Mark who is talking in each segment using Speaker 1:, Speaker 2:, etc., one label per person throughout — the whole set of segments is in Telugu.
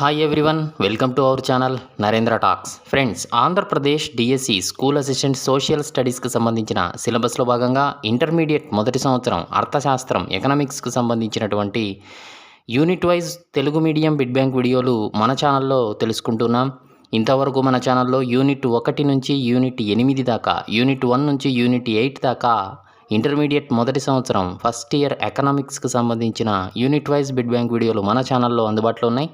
Speaker 1: Hi everyone, welcome to our channel Narendra talks. Friends, Andhra Pradesh DSC school assistant social స్టడీస్కి సంబంధించిన సిలబస్లో భాగంగా ఇంటర్మీడియట్ మొదటి సంవత్సరం అర్థశాస్త్రం ఎకనామిక్స్కి సంబంధించినటువంటి unit wise Telugu medium bit bank వీడియోలు మన ఛానల్లో తెలుసుకుంటున్నాం. ఇంతవరకు మన ఛానల్లో యూనిట్ 1 నుంచి యూనిట్ 8 దాకా, యూనిట్ 1 నుంచి యూనిట్ 8 దాకా ఇంటర్మీడియట్ మొదటి సంవత్సరం ఫస్ట్ ఇయర్ ఎకనామిక్స్కి సంబంధించిన యూనిట్ వైజ్ బిడ్ బ్యాంక్ వీడియోలు మన ఛానల్లో అందుబాటులో ఉన్నాయి.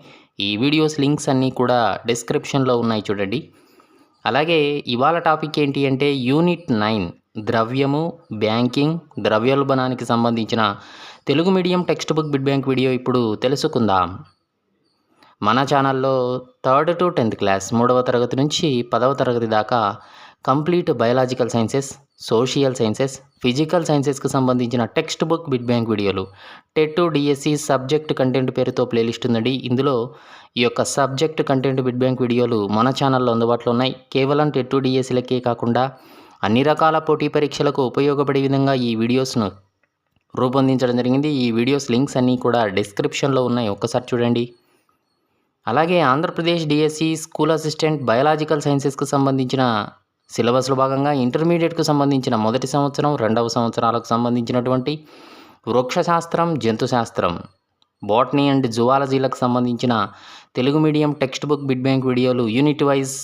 Speaker 1: ఈ వీడియోస్ లింక్స్ అన్నీ కూడా డిస్క్రిప్షన్లో ఉన్నాయి, చూడండి. అలాగే ఇవాళ టాపిక్ ఏంటి అంటే యూనిట్ 9 ద్రవ్యము, బ్యాంకింగ్, ద్రవ్యోల్బణానికి సంబంధించిన Telugu medium text book bit bank video ఇప్పుడు తెలుసుకుందాం. మన ఛానల్లో 3rd to 10th క్లాస్ 3వ తరగతి నుంచి 10వ తరగతి దాకా complete biological sciences, social sciences, physical సైన్సెస్కి సంబంధించిన టెక్స్ట్ బుక్ బిడ్ బ్యాంక్ వీడియోలు టెట్ డిఎస్సి సబ్జెక్ట్ కంటెంట్ పేరుతో ప్లేలిస్ట్ ఉందండి. ఇందులో ఈ యొక్క సబ్జెక్ట్ కంటెంట్ బిడ్ బ్యాంక్ వీడియోలు మన ఛానల్లో అందుబాటులో ఉన్నాయి. కేవలం టెట్ డిఎస్సిలకే కాకుండా అన్ని రకాల పోటీ పరీక్షలకు ఉపయోగపడే విధంగా ఈ వీడియోస్ను రూపొందించడం జరిగింది. ఈ వీడియోస్ లింక్స్ అన్నీ కూడా డిస్క్రిప్షన్లో ఉన్నాయి, ఒక్కసారి చూడండి. అలాగే Andhra Pradesh DSC school assistant biological సైన్సెస్కి సంబంధించిన సిలబస్లో భాగంగా ఇంటర్మీడియట్కు సంబంధించిన మొదటి సంవత్సరం, 2వ సంవత్సరాలకు సంబంధించినటువంటి వృక్షశాస్త్రం, జంతుశాస్త్రం, బాటనీ అండ్ జువాలజీలకు సంబంధించిన Telugu medium text book bit bank వీడియోలు యూనిట్ వైజ్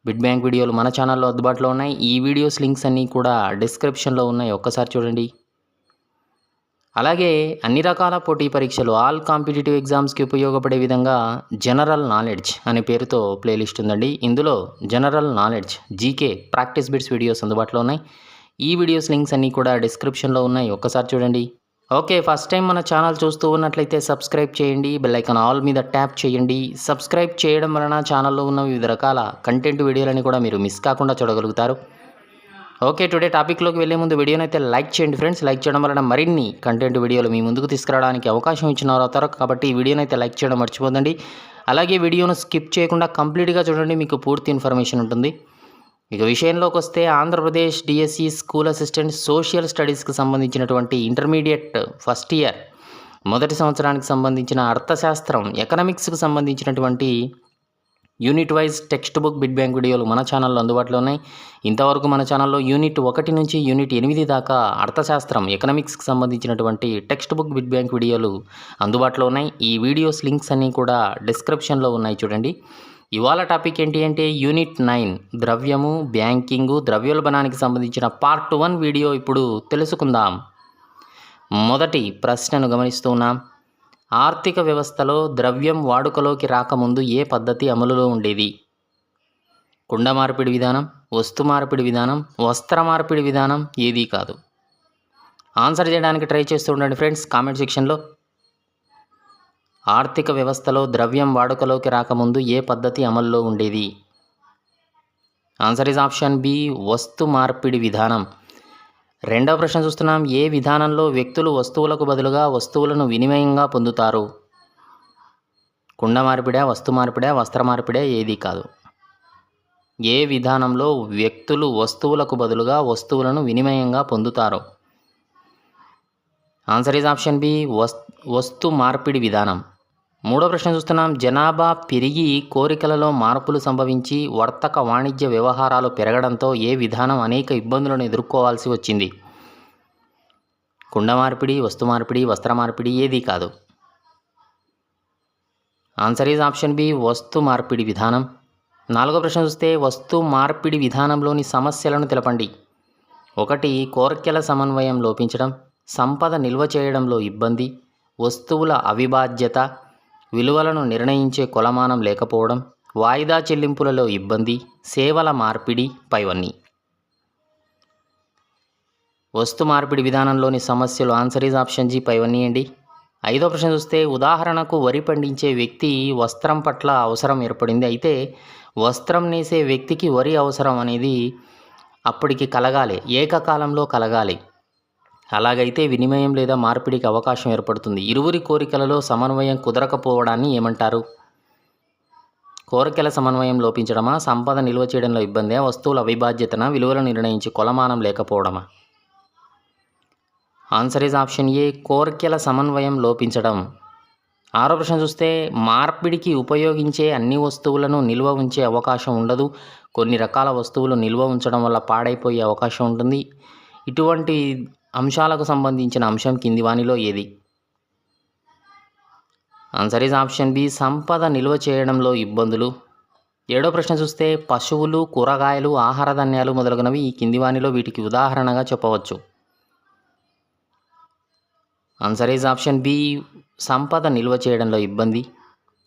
Speaker 1: బిడ్ బ్యాంక్ వీడియోలు మన ఛానల్లో అందుబాటులో ఉన్నాయి. ఈ వీడియోస్ లింక్స్ అన్నీ కూడా డిస్క్రిప్షన్లో ఉన్నాయి, ఒక్కసారి చూడండి. అలాగే అన్ని రకాల పోటీ పరీక్షలు, ఆల్ కాంపిటేటివ్ ఎగ్జామ్స్కి ఉపయోగపడే విధంగా జనరల్ నాలెడ్జ్ అనే పేరుతో ప్లేలిస్ట్ ఉందండి. ఇందులో general knowledge, GK, practice bits videos అందుబాటులో ఉన్నాయి. ఈ వీడియోస్ లింక్స్ అన్నీ కూడా డిస్క్రిప్షన్లో ఉన్నాయి, ఒక్కసారి చూడండి. ఓకే, ఫస్ట్ టైం మన ఛానల్ చూస్తూ ఉన్నట్లయితే సబ్స్క్రైబ్ చేయండి, బెల్ ఐకాన్ ఆల్ మీద ట్యాప్ చేయండి. సబ్స్క్రైబ్ చేయడం వలన ఛానల్లో ఉన్న వివిధ రకాల కంటెంట్ వీడియోలని కూడా మీరు మిస్ కాకుండా చూడగలుగుతారు. ఓకే, టుడే టాపిక్లోకి వెళ్ళే ముందు వీడియోని అయితే లైక్ చేయండి ఫ్రెండ్స్. లైక్ చేయడం వలన మరిన్ని కంటెంట్ వీడియోలు మీ ముందుకు తీసుకురావడానికి అవకాశం ఇచ్చినారు అవుతారు, కాబట్టి ఈ వీడియోని అయితే లైక్ చేయడం మర్చిపోదండి. అలాగే వీడియోను స్కిప్ చేయకుండా కంప్లీట్గా చూడండి, మీకు పూర్తి ఇన్ఫర్మేషన్ ఉంటుంది. ఇక విషయంలోకి వస్తే Andhra Pradesh DSC school assistant social స్టడీస్కి సంబంధించినటువంటి ఇంటర్మీడియట్ ఫస్ట్ ఇయర్ మొదటి సంవత్సరానికి సంబంధించిన అర్థశాస్త్రం ఎకనామిక్స్కి సంబంధించినటువంటి unit wise text book bit bank వీడియోలు మన ఛానల్లో అందుబాటులో ఉన్నాయి. ఇంతవరకు మన ఛానల్లో యూనిట్ 1 నుంచి యూనిట్ 8 దాకా అర్థశాస్త్రం ఎకనామిక్స్కి సంబంధించినటువంటి టెక్స్ట్ బుక్ బిడ్ బ్యాంక్ వీడియోలు అందుబాటులో ఉన్నాయి. ఈ వీడియోస్ లింక్స్ అన్నీ కూడా డిస్క్రిప్షన్లో ఉన్నాయి, చూడండి. ఇవాళ టాపిక్ ఏంటి అంటే యూనిట్ 9 ద్రవ్యము, బ్యాంకింగు, ద్రవ్యోల్బణానికి సంబంధించిన పార్ట్ 1 వీడియో ఇప్పుడు తెలుసుకుందాం. మొదటి ప్రశ్నను గమనిస్తూ ఉన్నాం. ఆర్థిక వ్యవస్థలో ద్రవ్యం వాడుకలోకి రాకముందు ఏ పద్ధతి అమలులో ఉండేది? కుండ మార్పిడి విధానం, వస్తు మార్పిడి విధానం, వస్త్ర మార్పిడి విధానం, ఏదీ కాదు. ఆన్సర్ చేయడానికి ట్రై చేస్తూ ఉండండి ఫ్రెండ్స్ కామెంట్ సెక్షన్లో. ఆర్థిక వ్యవస్థలో ద్రవ్యం వాడుకలోకి రాకముందు ఏ పద్ధతి అమల్లో ఉండేది? ఆన్సర్ ఈజ్ ఆప్షన్ బి, వస్తు మార్పిడి విధానం. రెండవ ప్రశ్న చూస్తున్నాం. ఏ విధానంలో వ్యక్తులు వస్తువులకు బదులుగా వస్తువులను వినిమయంగా పొందుతారు? కుండ మార్పిడా, వస్తు మార్పిడా, వస్త్ర మార్పిడా, ఏదీ కాదు. ఏ విధానంలో వ్యక్తులు వస్తువులకు బదులుగా వస్తువులను వినిమయంగా పొందుతారు? ఆన్సర్ ఈజ్ ఆప్షన్ బి, వస్తు మార్పిడి విధానం. మూడో ప్రశ్న చూస్తున్నాం. జనాభా పెరిగి కోరికలలో మార్పులు సంభవించి వర్తక వాణిజ్య వ్యవహారాలు పెరగడంతో ఏ విధానం అనేక ఇబ్బందులను ఎదుర్కోవాల్సి వచ్చింది? కుండ మార్పిడి, వస్తు మార్పిడి, వస్త్ర మార్పిడి, ఏదీ కాదు. ఆన్సర్ ఈజ్ ఆప్షన్ బి, వస్తు మార్పిడి విధానం. నాలుగో ప్రశ్న చూస్తే వస్తు మార్పిడి విధానంలోని సమస్యలను తెలపండి. 1. కోర్కెల సమన్వయం లోపించడం, సంపద నిల్వ చేయడంలో ఇబ్బంది, వస్తువుల అవిభాజ్యత, విలువలను నిర్ణయించే కొలమానం లేకపోవడం, వాయిదా చెల్లింపులలో ఇబ్బంది, సేవల మార్పిడి, పైవన్నీ. వస్తు మార్పిడి విధానంలోని సమస్యలు. ఆన్సర్ ఈజ్ ఆప్షన్ జీ, పైవన్నీ అండి. ఐదో ప్రశ్న చూస్తే ఉదాహరణకు వరి పండించే వ్యక్తి వస్త్రం పట్ల అవసరం ఏర్పడింది. అయితే వస్త్రం నేసే వ్యక్తికి వరి అవసరం అనేది అప్పటికి కలగాలి, ఏకకాలంలో కలగాలి. అలాగైతే వినిమయం లేదా మార్పిడికి అవకాశం ఏర్పడుతుంది. ఇరువురి కోరికలలో సమన్వయం కుదరకపోవడాన్ని ఏమంటారు? కోరికల సమన్వయం లోపించడమా, సంపద నిల్వ చేయడంలో ఇబ్బందే, వస్తువుల అవిభాజ్యతన, విలువలను నిర్ణయించి కొలమానం లేకపోవడమా? ఆన్సర్ ఈజ్ ఆప్షన్ ఏ, కోరికల సమన్వయం లోపించడం. ఆరో ప్రశ్న చూస్తే మార్పిడికి ఉపయోగించే అన్ని వస్తువులను నిల్వ ఉంచే అవకాశం ఉండదు. కొన్ని రకాల వస్తువులు నిల్వ ఉంచడం వల్ల పాడైపోయే అవకాశం ఉంటుంది. ఇటువంటి అంశాలకు సంబంధించిన అంశం కింది వానిలో ఏది? ఆన్సర్ ఈజ్ ఆప్షన్ బి, సంపద నిల్వ చేయడంలో ఇబ్బందులు. ఏడో ప్రశ్న చూస్తే పశువులు, కూరగాయలు, ఆహార ధాన్యాలు మొదలగునవి ఈ కింది వానిలో వీటికి ఉదాహరణగా చెప్పవచ్చు. ఆన్సర్ ఈజ్ ఆప్షన్ బి, సంపద నిల్వ చేయడంలో ఇబ్బంది.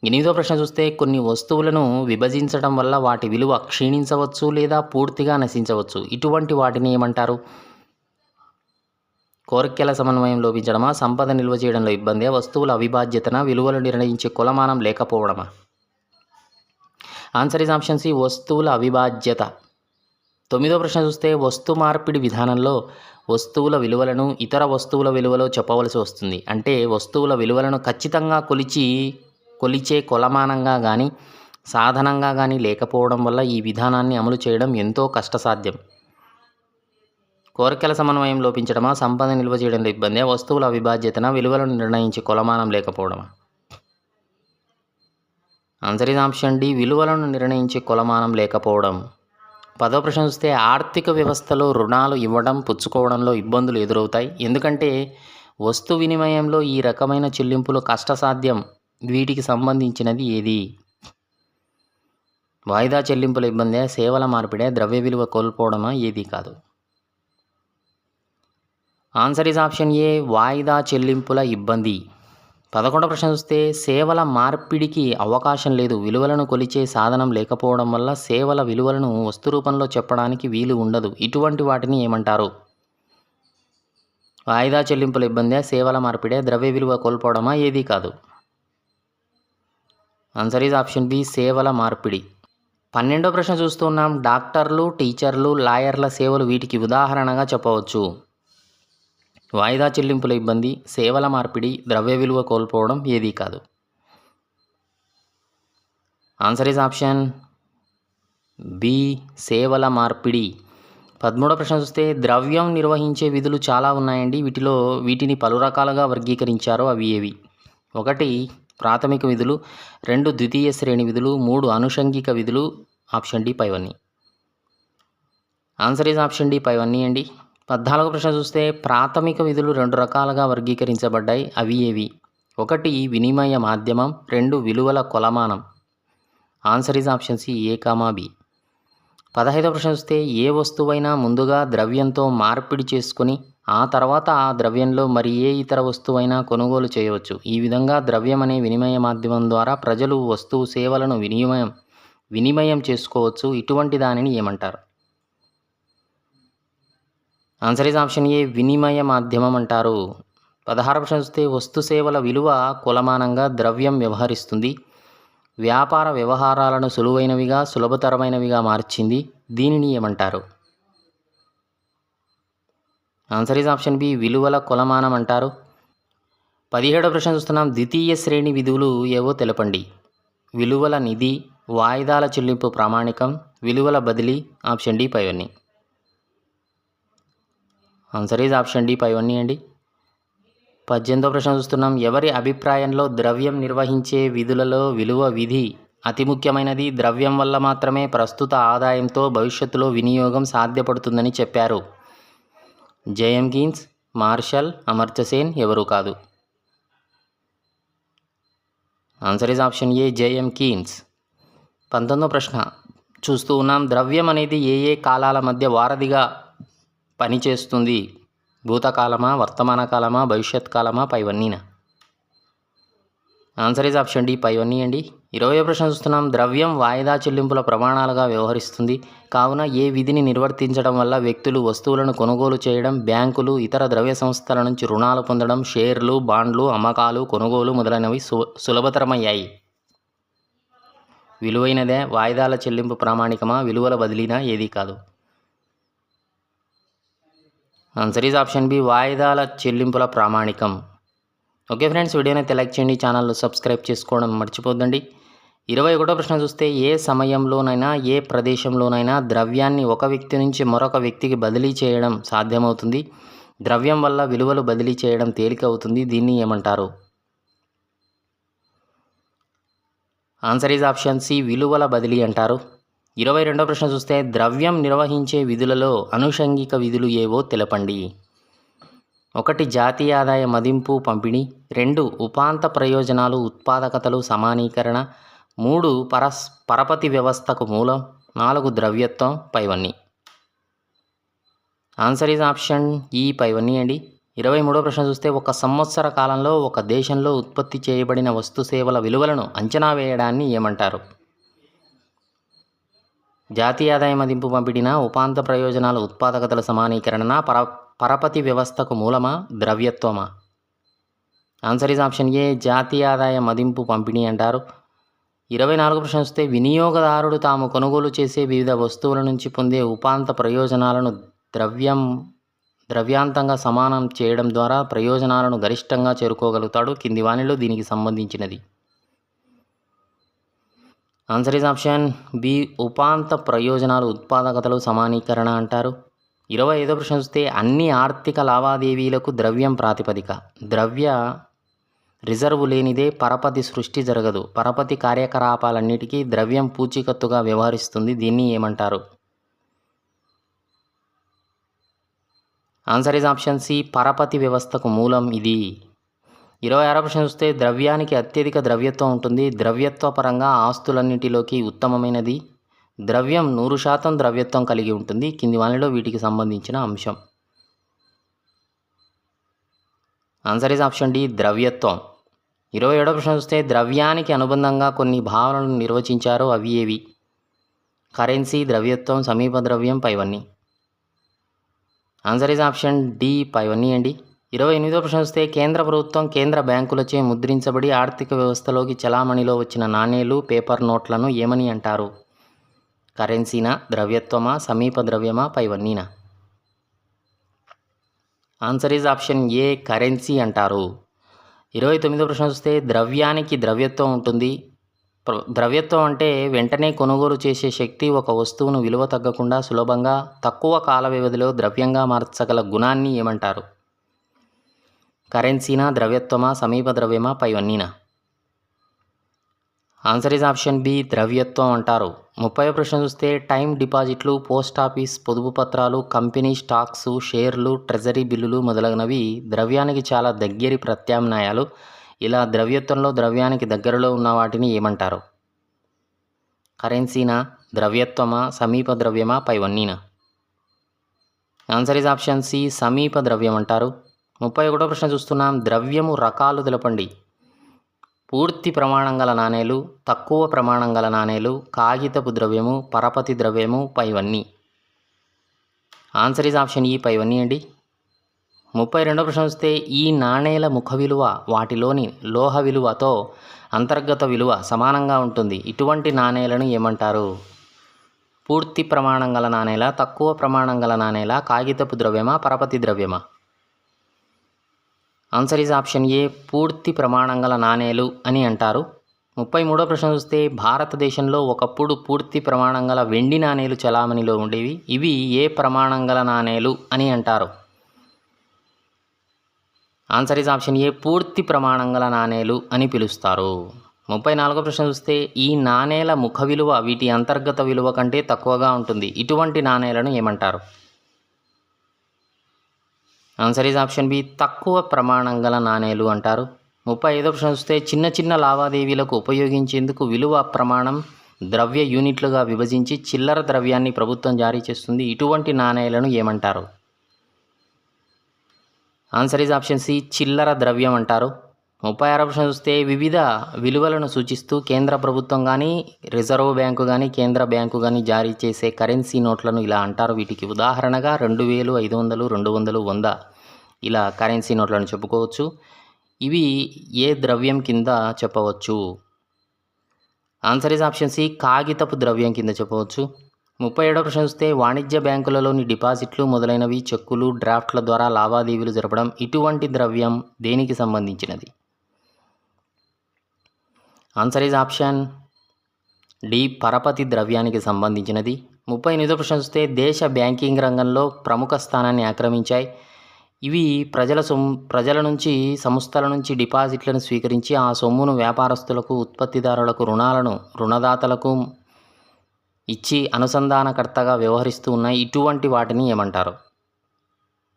Speaker 1: ఎనిమిదో ప్రశ్న చూస్తే కొన్ని వస్తువులను విభజించడం వల్ల వాటి విలువ క్షీణించవచ్చు లేదా పూర్తిగా నశించవచ్చు. ఇటువంటి వాటిని ఏమంటారు? కోరికల సమన్వయం లోపించడమా, సంపద నిల్వ చేయడంలో ఇబ్బందే, వస్తువుల అవిభాజ్యతన, విలువలు నిర్ణయించే కొలమానం లేకపోవడమా? ఆన్సర్ ఈజ్ ఆప్షన్ సి, వస్తువుల అవిభాజ్యత. తొమ్మిదో ప్రశ్న చూస్తే వస్తు మార్పిడి విధానంలో వస్తువుల విలువలను ఇతర వస్తువుల విలువలో చెప్పవలసి వస్తుంది. అంటే వస్తువుల విలువలను ఖచ్చితంగా కొలిచే కొలమానంగా కానీ సాధనంగా కానీ లేకపోవడం వల్ల ఈ విధానాన్ని అమలు చేయడం ఎంతో కష్టసాధ్యం. కోరికల సమన్వయం లోపించడమా, సంపద నిల్వ చేయడంలో ఇబ్బంది, వస్తువుల అవిభాజ్యతన, విలువలను నిర్ణయించే కొలమానం లేకపోవడమా? ఆన్సర్ ఈజ్ ఆప్షన్ డి, విలువలను నిర్ణయించే కొలమానం లేకపోవడం. పదో ప్రశ్న చూస్తే ఆర్థిక వ్యవస్థలో రుణాలు ఇవ్వడం, పుచ్చుకోవడంలో ఇబ్బందులు ఎదురవుతాయి. ఎందుకంటే వస్తు వినిమయంలో ఈ రకమైన చెల్లింపులు కష్టసాధ్యం. వీటికి సంబంధించినది ఏది? వాయిదా చెల్లింపుల ఇబ్బందే, సేవల మార్పిడే, ద్రవ్య విలువ కోల్పోవడమా? ఏది కాదు. ఆన్సర్ ఈజ్ ఆప్షన్ ఏ, వాయిదా చెల్లింపుల ఇబ్బంది. 11వ ప్రశ్న చూస్తే సేవల మార్పిడికి అవకాశం లేదు. విలువలను కొలిచే సాధనం లేకపోవడం వల్ల సేవల విలువలను వస్తు రూపంలో చెప్పడానికి వీలు ఉండదు. ఇటువంటి వాటిని ఏమంటారు? వాయిదా చెల్లింపుల ఇబ్బందే, సేవల మార్పిడే, ద్రవ్య విలువ కోల్పోవడమా? ఏది కాదు. ఆన్సర్ ఈజ్ ఆప్షన్ బి, సేవల మార్పిడి. 12వ ప్రశ్న చూస్తున్నాం. డాక్టర్లు, టీచర్లు, లాయర్ల సేవలు వీటికి ఉదాహరణగా చెప్పవచ్చు. వాయిదా చెల్లింపుల ఇబ్బంది, సేవల మార్పిడి, ద్రవ్య విలువ కోల్పోవడం, ఏది కాదు. ఆన్సర్ ఈజ్ ఆప్షన్ బి, సేవల మార్పిడి. 13వ ప్రశ్న చూస్తే ద్రవ్యం నిర్వహించే విధులు చాలా ఉన్నాయండి. వీటిని పలు రకాలుగా వర్గీకరించారు. అవి ఏవి? 1 ప్రాథమిక విధులు, 2 ద్వితీయ శ్రేణి విధులు, 3 అనుషంగిక విధులు. ఆప్షన్ డి పైవన్నీ. ఆన్సర్ ఈజ్ ఆప్షన్ డి పైవన్నీ అండి. 14వ ప్రశ్న చూస్తే ప్రాథమిక విధులు 2 రకాలుగా వర్గీకరించబడ్డాయి. అవి ఏవి? 1 వినిమయ మాధ్యమం, 2 విలువల కొలమానం. Answer is option C, A comma B. 15వ ప్రశ్న చూస్తే ఏ వస్తువైనా ముందుగా ద్రవ్యంతో మార్పిడి చేసుకొని ఆ తర్వాత ఆ ద్రవ్యంలో మరి ఏ ఇతర వస్తువైనా కొనుగోలు చేయవచ్చు. ఈ విధంగా ద్రవ్యం అనే వినిమయ మాధ్యమం ద్వారా ప్రజలు వస్తువు సేవలను వినిమయం చేసుకోవచ్చు. ఇటువంటి దానిని ఏమంటారు? ఆన్సర్ ఈజ్ ఆప్షన్ ఏ, వినిమయ మాధ్యమం అంటారు. 16వ ప్రశ్న చూస్తే వస్తు సేవల విలువ కొలమానంగా ద్రవ్యం వ్యవహరిస్తుంది. వ్యాపార వ్యవహారాలను సులువైనవిగా, సులభతరమైనవిగా మార్చింది. దీనిని ఏమంటారు? ఆన్సర్ ఈజ్ ఆప్షన్ బి, విలువల కొలమానం అంటారు. 17వ ప్రశ్న చూస్తున్నాం. ద్వితీయ శ్రేణి విధులు ఏవో తెలపండి. విలువల నిధి, వాయిదాల చెల్లింపు ప్రామాణికం, విలువల బదిలీ. ఆప్షన్ డి పైవన్నీ. ఆన్సర్ ఈజ్ ఆప్షన్ డి పైవన్నీ అండి. 18వ ప్రశ్న చూస్తున్నాం. ఎవరి అభిప్రాయంలో ద్రవ్యం నిర్వహించే విధులలో విలువ విధి అతి ముఖ్యమైనది? ద్రవ్యం వల్ల మాత్రమే ప్రస్తుత ఆదాయంతో భవిష్యత్తులో వినియోగం సాధ్యపడుతుందని చెప్పారు. JM Keynes, Marshall, Amartya Sen. ఎవరు కాదు. Answer is option A, JM Keynes. 19వ ప్రశ్న చూస్తూ ఉన్నాం. ద్రవ్యం అనేది ఏ ఏ కాలాల మధ్య వారధిగా పనిచేస్తుంది? భూతకాలమా, వర్తమాన కాలమా, భవిష్యత్ కాలమా, పైవన్నీనా? ఆన్సర్ ఈజ్ ఆప్షన్ డి పైవన్నీ అండి. 20వ ప్రశ్న చూస్తున్నాం. ద్రవ్యం వాయిదా చెల్లింపుల ప్రమాణాలుగా వ్యవహరిస్తుంది. కావున ఏ విధిని నిర్వర్తించడం వల్ల వ్యక్తులు వస్తువులను కొనుగోలు చేయడం, బ్యాంకులు, ఇతర ద్రవ్య సంస్థల నుంచి రుణాలు పొందడం, షేర్లు, బాండ్లు, అమ్మకాలు, కొనుగోలు మొదలైనవి సులభతరమయ్యాయి? విలువైనదే, వాయిదాల చెల్లింపు ప్రామాణికమా, విలువల బదిలీనా? ఏది కాదు. ఆన్సర్ ఈజ్ ఆప్షన్ బి, వాయిదాల చెల్లింపుల ప్రామాణికం. ఓకే ఫ్రెండ్స్, వీడియోని అయితే లైక్ చేయండి, ఛానల్ సబ్స్క్రైబ్ చేసుకోవడం మర్చిపోద్దండి. 21వ ప్రశ్న చూస్తే ఏ సమయంలోనైనా ఏ ప్రదేశంలోనైనా ద్రవ్యాన్ని ఒక వ్యక్తి నుంచి మరొక వ్యక్తికి బదిలీ చేయడం సాధ్యమవుతుంది. ద్రవ్యం వల్ల విలువలు బదిలీ చేయడం తేలిక అవుతుంది. దీన్ని ఏమంటారు? ఆన్సర్ ఈజ్ ఆప్షన్ సి విలువల బదిలీ అంటారు. 22వ ప్రశ్న చూస్తే ద్రవ్యం నిర్వహించే విధులలో అనుషంగిక విధులు ఏవో తెలపండి. 1 జాతీయ ఆదాయ మదింపు పంపిణీ, 2 ఉపాంత ప్రయోజనాలు ఉత్పాదకతలు సమానీకరణ, 3 పరపతి వ్యవస్థకు మూలం, 4 ద్రవ్యత్వం పైవన్నీ. ఆన్సర్ ఈజ్ ఆప్షన్ ఈ పైవన్నీ అండి. 23వ ప్రశ్న చూస్తే ఒక సంవత్సర కాలంలో ఒక దేశంలో ఉత్పత్తి చేయబడిన వస్తు సేవల విలువలను అంచనా వేయడాన్ని ఏమంటారు? జాతీయ ఆదాయ మదింపు పంపిణీన, ఉపాంత ప్రయోజనాలు ఉత్పాదకతల సమానీకరణ, పరపతి వ్యవస్థకు మూలమా, ద్రవ్యత్వమా? ఆన్సర్ ఈజ్ ఆప్షన్ ఏ జాతీయ ఆదాయ మదింపు పంపిణీ అంటారు. 24వ ప్రశ్న చూస్తే వినియోగదారుడు తాము కొనుగోలు చేసే వివిధ వస్తువుల నుంచి పొందే ఉపాంత ప్రయోజనాలను ద్రవ్యాంతంగా సమానం చేయడం ద్వారా ప్రయోజనాలను గరిష్టంగా చేరుకోగలుగుతాడు. కింది వానిలో దీనికి సంబంధించినది. ఆన్సర్ ఈజ్ ఆప్షన్ బి ఉపాంత ప్రయోజనాలు ఉత్పాదకతలు సమానీకరణ అంటారు. 25వ ప్రశ్న చూస్తే అన్ని ఆర్థిక లావాదేవీలకు ద్రవ్యం ప్రాతిపదిక. ద్రవ్య రిజర్వు లేనిదే పరపతి సృష్టి జరగదు. పరపతి కార్యకలాపాలన్నిటికీ ద్రవ్యం పూచీకత్తుగా వ్యవహరిస్తుంది. దీన్ని ఏమంటారు? ఆన్సర్ ఈజ్ ఆప్షన్ సి పరపతి వ్యవస్థకు మూలం ఇది. 26వ ప్రశ్న చూస్తే ద్రవ్యానికి అత్యధిక ద్రవ్యత్వం ఉంటుంది. ద్రవ్యత్వ పరంగా ఆస్తులన్నిటిలోకి ఉత్తమమైనది. ద్రవ్యం 100% ద్రవ్యత్వం కలిగి ఉంటుంది. కింది వానిలో వీటికి సంబంధించిన అంశం. ఆన్సర్ ఈజ్ ఆప్షన్ డి ద్రవ్యత్వం. 27వ ప్రశ్న చూస్తే ద్రవ్యానికి అనుబంధంగా కొన్ని భావనలను నిర్వచించారు. అవి ఏవి? కరెన్సీ, ద్రవ్యత్వం, సమీప ద్రవ్యం పైవన్నీ. ఆన్సర్ ఈజ్ ఆప్షన్ డి పైవన్నీ అండి. 28వ ప్రశ్న చూస్తే కేంద్ర ప్రభుత్వం కేంద్ర బ్యాంకులచే ముద్రించబడి ఆర్థిక వ్యవస్థలోకి చలామణిలో వచ్చిన నాణేలు, పేపర్ నోట్లను ఏమని అంటారు? కరెన్సీనా, ద్రవ్యత్వమా, సమీప ద్రవ్యమా పైవన్నీనా? Answer is option A currency అంటారు. 29వ ప్రశ్న చూస్తే ద్రవ్యానికి ద్రవ్యత్వం ఉంటుంది. ద్రవ్యత్వం అంటే వెంటనే కొనుగోలు చేసే శక్తి, ఒక వస్తువును విలువ తగ్గకుండా సులభంగా తక్కువ కాల వ్యవధిలో ద్రవ్యంగా మార్చగల గుణాన్ని ఏమంటారు? కరెన్సీనా, ద్రవ్యత్వమా, సమీప ద్రవ్యమా పైవన్నీనా? ఆన్సర్ ఈజ్ ఆప్షన్ బి ద్రవ్యత్వం అంటారు. 30వ ప్రశ్న చూస్తే టైం డిపాజిట్లు, పోస్ట్ ఆఫీస్ పొదుపు పత్రాలు, కంపెనీ స్టాక్స్, షేర్లు, ట్రెజరీ బిల్లులు మొదలగునవి ద్రవ్యానికి చాలా దగ్గరి ప్రత్యామ్నాయాలు. ఇలా ద్రవ్యత్వంలో ద్రవ్యానికి దగ్గరలో ఉన్న వాటిని ఏమంటారు? కరెన్సీనా, ద్రవ్యత్వమా, సమీప ద్రవ్యమా పైవన్నీనా? ఆన్సర్ ఈజ్ ఆప్షన్ సి సమీప ద్రవ్యం అంటారు. 31వ ప్రశ్న చూస్తున్నాం. ద్రవ్యము రకాలు తెలపండి. పూర్తి ప్రమాణం గల నాణేలు, తక్కువ ప్రమాణం గల నాణేలు, కాగితపు ద్రవ్యము, పరపతి ద్రవ్యము పైవన్నీ. ఆన్సర్ ఈజ్ ఆప్షన్ ఈ పైవన్నీ అండి. 32వ ప్రశ్న చూస్తే ఈ నాణేల ముఖ విలువ వాటిలోని లోహ విలువతో అంతర్గత విలువ సమానంగా ఉంటుంది. ఇటువంటి నాణేలను ఏమంటారు? పూర్తి ప్రమాణం గల నాణేల, తక్కువ ప్రమాణం గల నాణేల, కాగితపు ద్రవ్యమా, పరపతి ద్రవ్యమా? ఆన్సర్ ఈజ్ ఆప్షన్ ఏ పూర్తి ప్రమాణం గల నాణేలు అని అంటారు. 33వ ప్రశ్న చూస్తే భారతదేశంలో ఒకప్పుడు పూర్తి ప్రమాణం గల వెండి నాణేలు చలామణిలో ఉండేవి. ఇవి ఏ ప్రమాణం గల నాణేలు అని అంటారు? ఆన్సర్ ఈజ్ ఆప్షన్ ఏ పూర్తి ప్రమాణం గల నాణేలు అని పిలుస్తారు. 34వ ప్రశ్న చూస్తే ఈ నాణేల ముఖ విలువ వీటి అంతర్గత విలువ కంటే తక్కువగా ఉంటుంది. ఇటువంటి నాణేలను ఏమంటారు? ఆన్సర్ ఈజ్ ఆప్షన్ బి తక్కువ ప్రమాణం గల నాణేలు అంటారు. 35వ ప్రశ్న చూస్తే చిన్న చిన్న లావాదేవీలకు ఉపయోగించేందుకు విలువ ప్రమాణం ద్రవ్య యూనిట్లుగా విభజించి చిల్లర ద్రవ్యాన్ని ప్రభుత్వం జారీ చేస్తుంది. ఇటువంటి నాణేలను ఏమంటారు? ఆన్సర్ ఈజ్ ఆప్షన్ సి చిల్లర ద్రవ్యం అంటారు. 36వ ప్రశ్న చూస్తే వివిధ విలువలను సూచిస్తూ కేంద్ర ప్రభుత్వం కానీ, రిజర్వ్ బ్యాంకు కానీ, కేంద్ర బ్యాంకు కానీ జారీ చేసే కరెన్సీ నోట్లను ఇలా అంటారు. వీటికి ఉదాహరణగా 2000, 500, 200, 100 ఇలా కరెన్సీ నోట్లను చెప్పుకోవచ్చు. ఇవి ఏ ద్రవ్యం కింద చెప్పవచ్చు? ఆన్సర్ ఈజ్ ఆప్షన్ సి కాగితపు ద్రవ్యం కింద చెప్పవచ్చు. 37వ ప్రశ్న చూస్తే వాణిజ్య బ్యాంకులలోని డిపాజిట్లు మొదలైనవి, చెక్కులు, డ్రాఫ్ట్ల ద్వారా లావాదేవీలు జరపడం. ఇటువంటి ద్రవ్యం దేనికి సంబంధించినది? ఆన్సర్ ఈజ్ ఆప్షన్ డి పరపతి ద్రవ్యానికి సంబంధించినది. 38వ ప్రశ్న చూస్తే దేశ బ్యాంకింగ్ రంగంలో ప్రముఖ స్థానాన్ని ఆక్రమించాయి. ఇవి ప్రజల నుంచి సంస్థల నుంచి డిపాజిట్లను స్వీకరించి ఆ సొమ్మును వ్యాపారస్తులకు ఉత్పత్తిదారులకు రుణదాతలకు ఇచ్చి అనుసంధానకర్తగా వ్యవహరిస్తూ ఉన్నాయి. ఇటువంటి వాటిని ఏమంటారు?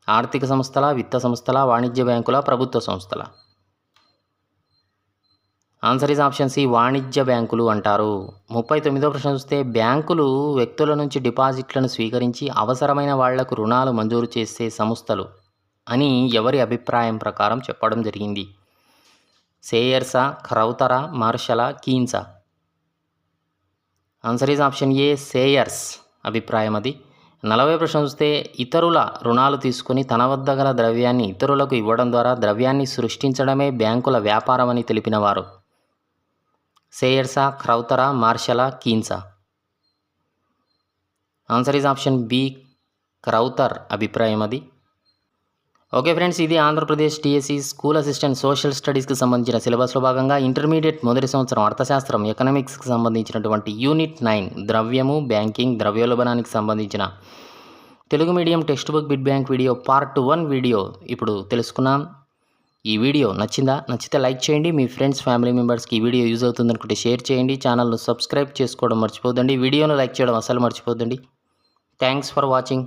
Speaker 1: ఆర్థిక సంస్థల, విత్త సంస్థల, వాణిజ్య బ్యాంకుల, ప్రభుత్వ సంస్థల? ఆన్సర్ ఈజ్ ఆప్షన్ సి, వాణిజ్య బ్యాంకులు అంటారు. 39వ ప్రశ్న చూస్తే బ్యాంకులు వ్యక్తుల నుంచి డిపాజిట్లను స్వీకరించి అవసరమైన వాళ్లకు రుణాలు మంజూరు చేసే సంస్థలు అని ఎవరి అభిప్రాయం ప్రకారం చెప్పడం జరిగింది? సేయర్సా, క్రౌతరా, మార్షలా, కీన్సా? Answer is option A, Sayers అభిప్రాయం అది. 40వ ప్రశ్న చూస్తే ఇతరుల రుణాలు తీసుకుని తన వద్ద గల ద్రవ్యాన్ని ఇతరులకు ఇవ్వడం ద్వారా ద్రవ్యాన్ని సృష్టించడమే బ్యాంకుల వ్యాపారం అని తెలిపినవారు? సేయర్సా, క్రౌతరా, మార్షలా, కీన్సా? Answer is option B, Crowther అభిప్రాయం అది. ఓకే ఫ్రెండ్స్, ఇది Andhra Pradesh DSC school assistant social స్టడీస్కి సంబంధించిన సిలబస్లో భాగంగా ఇంటర్మీడియట్ మొదటి సంవత్సరం అర్థశాస్త్రం ఎకనామిక్స్కి సంబంధించినటువంటి యూనిట్ 9 ద్రవ్యము, బ్యాంకింగ్, ద్రవ్యోల్బణానికి సంబంధించిన Telugu medium text book bit bank video part 1 video ఇప్పుడు తెలుసుకున్నాం. ఈ వీడియో నచ్చితే లైక్ చేయండి. మీ ఫ్రెండ్స్, ఫ్యామిలీ మెంబర్స్కి ఈ వీడియో యూజ్ అవుతుంది అనుకుంటే షేర్ చేయండి. ఛానల్ను సబ్స్క్రైబ్ చేసుకోవడం మర్చిపోద్దండి. వీడియోను లైక్ చేయడం అసలు మర్చిపోద్దండి. Thanks for watching.